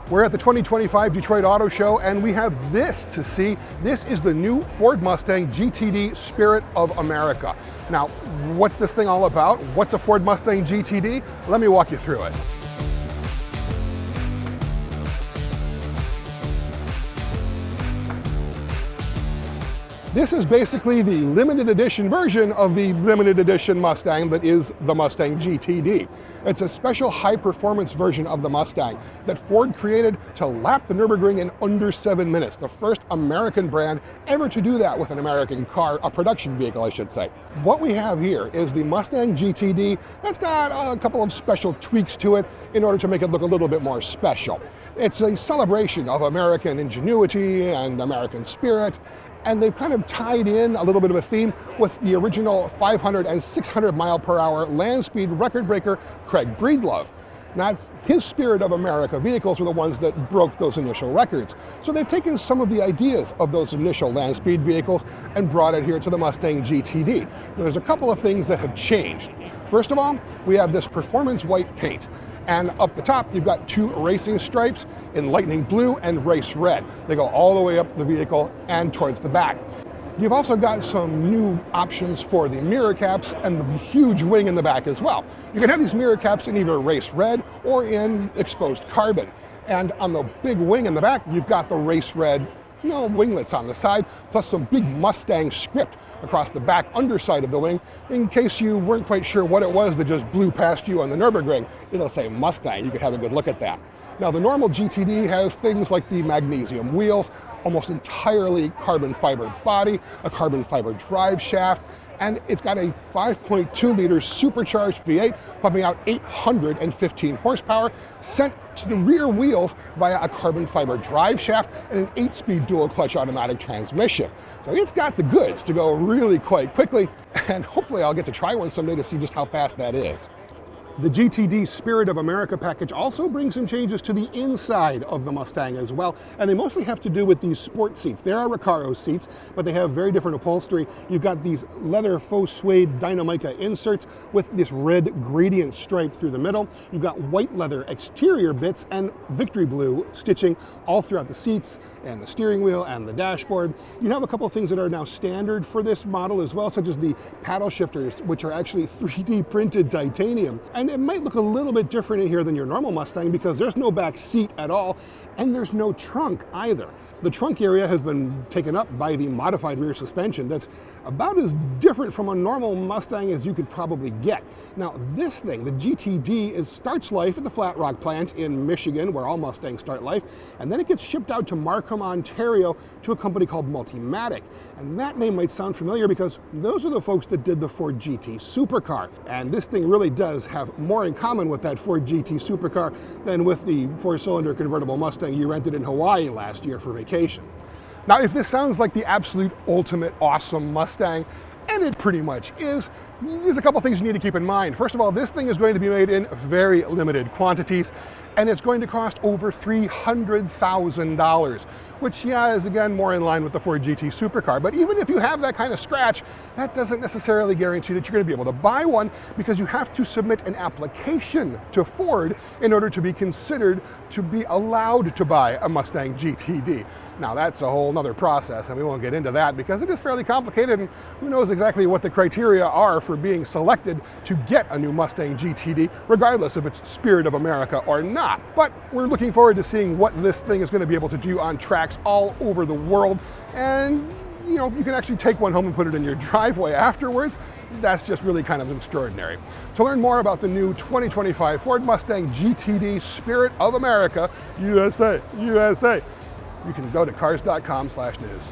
We're at the 2025 Detroit Auto Show, and we have this to see. This is the new Ford Mustang GTD Spirit of America. Now, what's this thing all about? What's a Ford Mustang GTD? Let me walk you through it. This is basically the limited edition version of the limited edition Mustang that is the Mustang GTD. It's a special high-performance version of the Mustang that Ford created to lap the Nurburgring in under 7 minutes, the first American brand ever to do that with an American car, a production vehicle, I should say. What we have here is the Mustang GTD that's got a couple of special tweaks to it in order to make it look a little bit more special. It's a celebration of American ingenuity and American spirit, and they've kind of tied in a little bit of a theme with the original 500 and 600 mile per hour land speed record breaker, Craig Breedlove. Now, it's his Spirit of America vehicles were the ones that broke those initial records. So they've taken some of the ideas of those initial land speed vehicles and brought it here to the Mustang GTD. Now, there's a couple of things that have changed. First of all, we have this performance white paint. And up the top, you've got two racing stripes in lightning blue and race red. They go all the way up the vehicle and towards the back. You've also got some new options for the mirror caps and the huge wing in the back as well. You can have these mirror caps in either race red or in exposed carbon. And on the big wing in the back, you've got the race red winglets on the side, plus some big Mustang script across the back underside of the wing, in case you weren't quite sure what it was that just blew past you on the Nurburgring. It'll say Mustang, you could have a good look at that. Now, the normal GTD has things like the magnesium wheels, almost entirely carbon fiber body, a carbon fiber drive shaft, and it's got a 5.2 liter supercharged V8 pumping out 815 horsepower, sent to the rear wheels via a carbon fiber drive shaft and an 8-speed dual clutch automatic transmission. So it's got the goods to go really quite quickly, and hopefully I'll get to try one someday to see just how fast that is. The GTD Spirit of America package also brings some changes to the inside of the Mustang as well, and they mostly have to do with these sport seats. They are Recaro seats, but they have very different upholstery. You've got these leather faux suede Dynamica inserts with this red gradient stripe through the middle. You've got white leather exterior bits and victory blue stitching all throughout the seats and the steering wheel and the dashboard. You have a couple of things that are now standard for this model as well, such as the paddle shifters, which are actually 3D printed titanium. And it might look a little bit different in here than your normal Mustang because there's no back seat at all, and there's no trunk either. The trunk area has been taken up by the modified rear suspension that's about as different from a normal Mustang as you could probably get. Now, this thing, the GTD, starts life at the Flat Rock plant in Michigan, where all Mustangs start life, and then it gets shipped out to Markham, Ontario, to a company called Multimatic. And that name might sound familiar because those are the folks that did the Ford GT supercar. And this thing really does have more in common with that Ford GT supercar than with the 4-cylinder convertible Mustang you rented in Hawaii last year for vacation. Now, if this sounds like the absolute ultimate awesome Mustang, and it pretty much is, there's a couple things you need to keep in mind. First of all, this thing is going to be made in very limited quantities, and it's going to cost over $300,000, which, yeah, is again more in line with the Ford GT supercar. But even if you have that kind of scratch, that doesn't necessarily guarantee that you're going to be able to buy one, because you have to submit an application to Ford in order to be considered to be allowed to buy a Mustang GTD. Now, that's a whole nother process, and we won't get into that because it is fairly complicated, and who knows exactly what the criteria are for being selected to get a new Mustang GTD, regardless if it's Spirit of America or not. But we're looking forward to seeing what this thing is going to be able to do on tracks all over the world, and you can actually take one home and put it in your driveway afterwards. That's just really kind of extraordinary. To learn more about the new 2025 Ford Mustang GTD Spirit of America, USA, you can go to Cars.com/news.